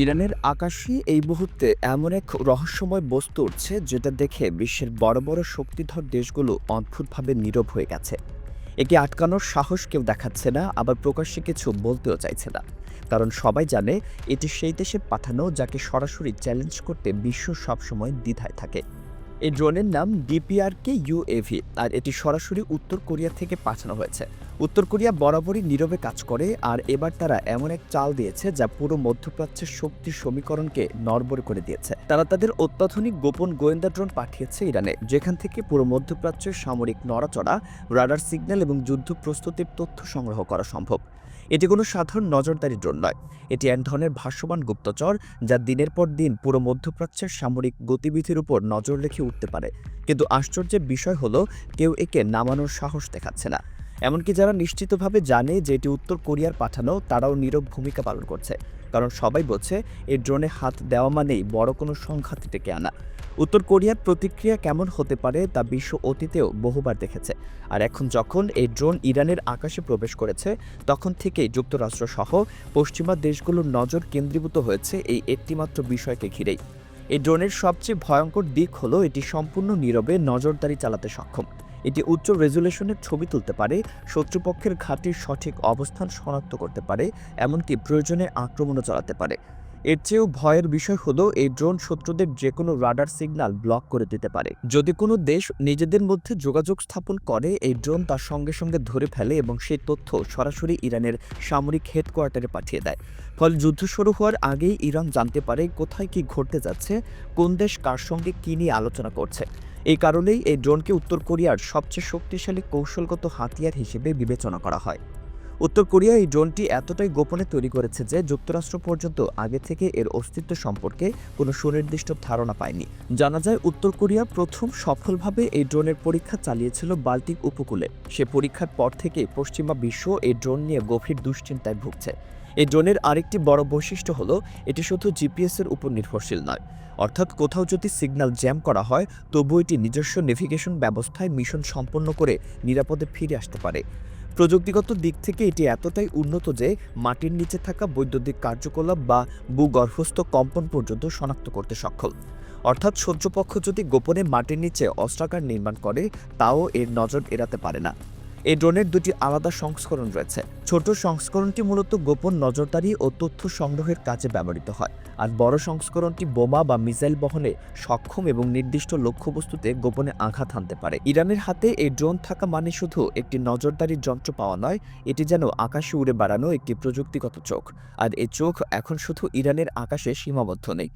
ইরানের আকাশে এই মুহূর্তে এমন এক রহস্যময় বস্তু উঠছে যেটা দেখে বিশ্বের বড় বড় শক্তিধর দেশগুলো অদ্ভুতভাবে নীরব হয়ে গেছে। একে আটকানোর সাহস কেউ দেখাচ্ছে না, আবার প্রকাশ্যে কিছু বলতেও চাইছে না। কারণ সবাই জানে এটি সেই দেশে পাঠানো যাকে সরাসরি চ্যালেঞ্জ করতে বিশ্ব সবসময় দ্বিধায় থাকে। এই ড্রোনের নাম ডিপিআরকে ইউএভি, আর এটি সরাসরি উত্তর কোরিয়া থেকে পাঠানো হয়েছে। উত্তর কোরিয়া বরাবরই নীরবে কাজ করে, আর এবার তারা এমন এক চাল দিয়েছে যা পুরো মধ্যপ্রাচ্যের শক্তির সমীকরণকে নড়বড়ে করে দিয়েছে। তারা তাদের অত্যাধুনিক গোপন গোয়েন্দা ড্রোন পাঠিয়েছে ইরানে, যেখান থেকে পুরো মধ্যপ্রাচ্যের সামরিক নড়াচড়া, রাডার সিগন্যাল এবং যুদ্ধ প্রস্তুতির তথ্য সংগ্রহ করা সম্ভব। এটি কোনো সাধারণ নজরদারি ড্রোন নয়, এটি এক ধরনের ভাষ্যবান গুপ্তচর যা দিনের পর দিন পুরো মধ্যপ্রাচ্যের সামরিক গতিবিধির উপর নজর রেখে উঠতে পারে। কিন্তু আশ্চর্যের বিষয় হলো, কেউ একে নামানোর সাহস দেখাচ্ছে না। এমনকি যারা নিশ্চিতভাবে জানে যে এটি উত্তর কোরিয়ার পাঠানো, তারাও নীরব ভূমিকা পালন করছে। কারণ সবাই বলছে এই ড্রোনে হাত দেওয়া মানেই বড় কোনো সংঘাত ডেকে আনা। উত্তর কোরিয়ার প্রতিক্রিয়া কেমন হতে পারে তা বিশ্ব অতীতেও বহুবার দেখেছে। আর এখন যখন এই ড্রোন ইরানের আকাশে প্রবেশ করেছে, তখন থেকেই যুক্তরাষ্ট্র সহ পশ্চিমা দেশগুলোর নজর কেন্দ্রীভূত হয়েছে এই একটিমাত্র বিষয়কে ঘিরেই। এই ড্রোনের সবচেয়ে ভয়ঙ্কর দিক হলো এটি সম্পূর্ণ নীরবে নজরদারি চালাতে সক্ষম। এটি উচ্চ রেজুলেশনের ছবি তুলতে পারে, শত্রুপক্ষের ঘাঁটির সঠিক অবস্থান শনাক্ত করতে পারে, এমনকি প্রয়োজনে আক্রমণও চালাতে পারে। এর চেয়েও ভয়ের বিষয় হলো এই ড্রোন শত্রুদের যে কোনো রাডার সিগন্যাল ব্লক করে দিতে পারে। যদি কোনো দেশ নিজেদের মধ্যে যোগাযোগ স্থাপন করে, এই ড্রোন তার সঙ্গে সঙ্গে ধরে ফেলে এবং সেই তথ্য সরাসরি ইরানের সামরিক হেডকোয়ার্টারে পাঠিয়ে দেয়। ফলে যুদ্ধ শুরু হওয়ার আগেই ইরান জানতে পারে কোথায় কি ঘটতে যাচ্ছে, কোন দেশ কার সঙ্গে কী নিয়ে আলোচনা করছে। এই কারণেই এই ড্রোনকে উত্তর কোরিয়ার সবচেয়ে শক্তিশালী কৌশলগত হাতিয়ার হিসেবে বিবেচনা করা হয়। উত্তর কোরিয়া এই ড্রোনটি এতটাই গোপনে তৈরি করেছে যে যুক্তরাষ্ট্র পর্যন্ত আগে থেকে এর অস্তিত্ব সম্পর্কে কোনো সুনির্দিষ্ট ধারণা পায়নি। জানা যায় উত্তর কোরিয়া প্রথম সফলভাবে এই ড্রোনের পরীক্ষা চালিয়েছিল বাল্টিক উপকূলে। সে পরীক্ষার পর থেকে পশ্চিমা বিশ্ব এই ড্রোন নিয়ে গভীর দুশ্চিন্তায় ভুগছে। এই ড্রোনের আরেকটি বড় বৈশিষ্ট্য হলো এটি শুধু জিপিএসের উপর নির্ভরশীল নয়। অর্থাৎ কোথাও যদি সিগন্যাল জ্যাম করা হয়, তবু এটি নিজস্ব নেভিগেশন ব্যবস্থায় মিশন সম্পন্ন করে নিরাপদে ফিরে আসতে পারে। প্রযুক্তিগত দিক থেকে এটি এতটাই উন্নত যে মাটির নিচে থাকা বৈদ্যুতিক কার্যকলাপ বা ভূগর্ভস্থ কম্পন পর্যন্ত শনাক্ত করতে সক্ষম। অর্থাৎ শত্রুপক্ষ যদি গোপনে মাটির নিচে অস্ত্রাগার নির্মাণ করে, তাও এর নজর এড়াতে পারে না। এই ড্রোনের দুটি আলাদা সংস্করণ রয়েছে। ছোট সংস্করণটি মূলত গোপন নজরদারি ও তথ্য সংগ্রহের কাজে ব্যবহৃত হয়, আর বড় সংস্করণটি বোমা বা মিসাইল বহনে সক্ষম এবং নির্দিষ্ট লক্ষ্যবস্তুতে গোপনে আঘাত হানতে পারে। ইরানের হাতে এই ড্রোন থাকা মানে শুধু একটি নজরদারির যন্ত্র পাওয়া নয়, এটি যেন আকাশে উড়ে বেড়ানো একটি প্রযুক্তিগত চোখ। আর এই চোখ এখন শুধু ইরানের আকাশে সীমাবদ্ধ নেই।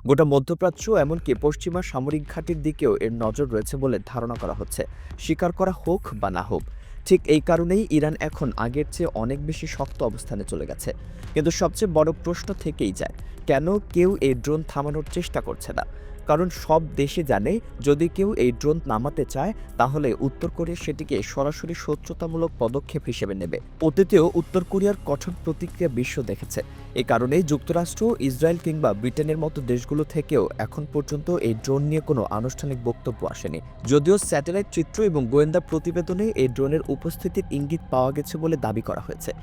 গোটা মধ্যপ্রাচ্য, এমনকি পশ্চিমা সামরিক ঘাঁটির দিকেও এর নজর রয়েছে বলে ধারণা করা হচ্ছে, স্বীকার করা হোক বা না হোক। ঠিক এই কারণেই ইরান এখন আগের চেয়ে অনেক বেশি শক্ত অবস্থানে চলে গেছে। কিন্তু সবচেয়ে বড় প্রশ্ন থেকেই যায়, কেন কেউ এই ড্রোন থামানোর চেষ্টা করছে না? কারণ সব দেশে জানে যদি কেউ এই ড্রোন নামাতে চায়, তাহলে উত্তর কোরিয়া সেটিকে সরাসরি শত্রুতামূলক পদক্ষেপ হিসেবে নেবে। অতীতেও উত্তর কোরিয়ার কঠোর প্রতিক্রিয়া বিশ্ব দেখেছে। এ কারণেই যুক্তরাষ্ট্র, ইসরায়েল কিংবা ব্রিটেনের মতো দেশগুলো থেকেও এখন পর্যন্ত এই ড্রোন নিয়ে কোনো আনুষ্ঠানিক বক্তব্য আসেনি। যদিও স্যাটেলাইট চিত্র এবং গোয়েন্দা প্রতিবেদনে এই ড্রোনের উপস্থিতির ইঙ্গিত পাওয়া গেছে বলে দাবি করা হয়েছে।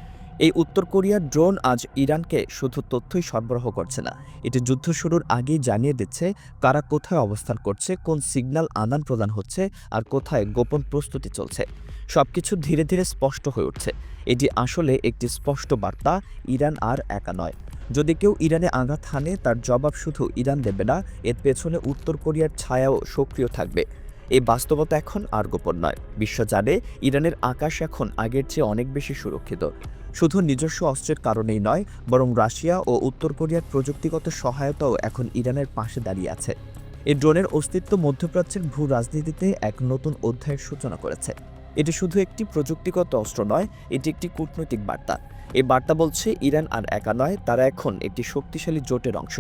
এই উত্তর কোরিয়ার ড্রোন আজ ইরানকে শুধু তথ্যই সরবরাহ করছে না, এটি যুদ্ধ শুরুর আগেই জানিয়ে দিচ্ছে কারা কোথায় অবস্থান করছে, কোন সিগন্যাল আদান প্রদান হচ্ছে, আর কোথায় গোপন প্রস্তুতি চলছে। সবকিছু ধীরে ধীরে স্পষ্ট হয়ে উঠছে। এটি আসলে একটি স্পষ্ট বার্তা, ইরান আর একা নয়। যদি কেউ ইরানে আঘাত হানে, তার জবাব শুধু ইরান দেবে না, এর পেছনে উত্তর কোরিয়ার ছায়াও সক্রিয় থাকবে। এই বাস্তবতা এখন আর গোপন নয়। বিশ্ব জানে ইরানের আকাশ এখন আগের চেয়ে অনেক বেশি সুরক্ষিত। শুধু নিজস্ব অস্ত্রের কারণেই নয়, বরং রাশিয়া ও উত্তর কোরিয়ার প্রযুক্তিগত সহায়তাও এখন ইরানের পাশে দাঁড়িয়ে আছে। এই ড্রোনের অস্তিত্ব মধ্যপ্রাচ্যের ভূ রাজনীতিতে এক নতুন অধ্যায়ের সূচনা করেছে। এটি শুধু একটি প্রযুক্তিগত অস্ত্র নয়, এটি একটি কূটনৈতিক বার্তা। এই বার্তা বলছে ইরান আর একা নয়, তারা এখন একটি শক্তিশালী জোটের অংশ,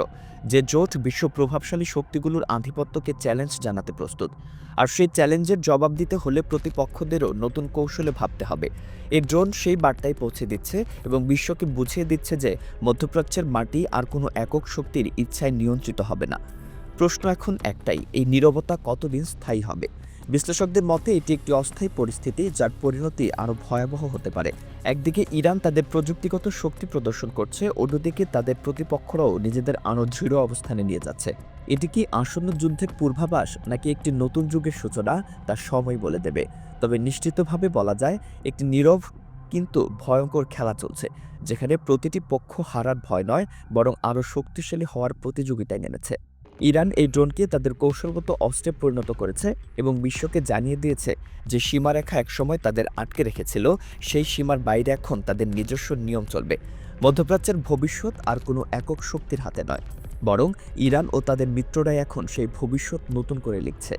যে জোট বিশ্ব প্রভাবশালী শক্তিগুলোর আধিপত্যকে চ্যালেঞ্জ জানাতে প্রস্তুত। আর সেই চ্যালেঞ্জের জবাব দিতে হলে প্রতিপক্ষদেরও নতুন কৌশলে ভাবতে হবে। এই ড্রোন সেই বার্তাই পৌঁছে দিচ্ছে এবং বিশ্বকে বুঝিয়ে দিচ্ছে যে মধ্যপ্রাচ্যের মাটি আর কোনো একক শক্তির ইচ্ছায় নিয়ন্ত্রিত হবে না। প্রশ্ন এখন একটাই, এই নীরবতা কতদিন স্থায়ী হবে? বিশ্লেষকদের মতে এটি একটি অস্থায়ী পরিস্থিতি যার পরিণতি আরও ভয়াবহ হতে পারে। একদিকে ইরান তাদের প্রযুক্তিগত শক্তি প্রদর্শন করছে, অন্যদিকে তাদের প্রতিপক্ষরাও নিজেদের আরও দৃঢ় অবস্থানে নিয়ে যাচ্ছে। এটি কি আসন্ন যুদ্ধের পূর্বাভাস নাকি একটি নতুন যুগের সূচনা, তা সময় বলে দেবে। তবে নিশ্চিতভাবে বলা যায়, একটি নীরব কিন্তু ভয়ঙ্কর খেলা চলছে, যেখানে প্রতিটি পক্ষ হারার ভয় নয়, বরং আরও শক্তিশালী হওয়ার প্রতিযোগিতায় নেমেছে। ইরান এই ড্রোনকে তাদের কৌশলগত অস্ত্রে পরিণত করেছে এবং বিশ্বকে জানিয়ে দিয়েছে যে সীমারেখা একসময় তাদের আটকে রেখেছিল, সেই সীমার বাইরে এখন তাদের নিজস্ব নিয়ম চলবে। মধ্যপ্রাচ্যের ভবিষ্যৎ আর কোনো একক শক্তির হাতে নয়, বরং ইরান ও তাদের মিত্ররাই এখন সেই ভবিষ্যৎ নতুন করে লিখছে।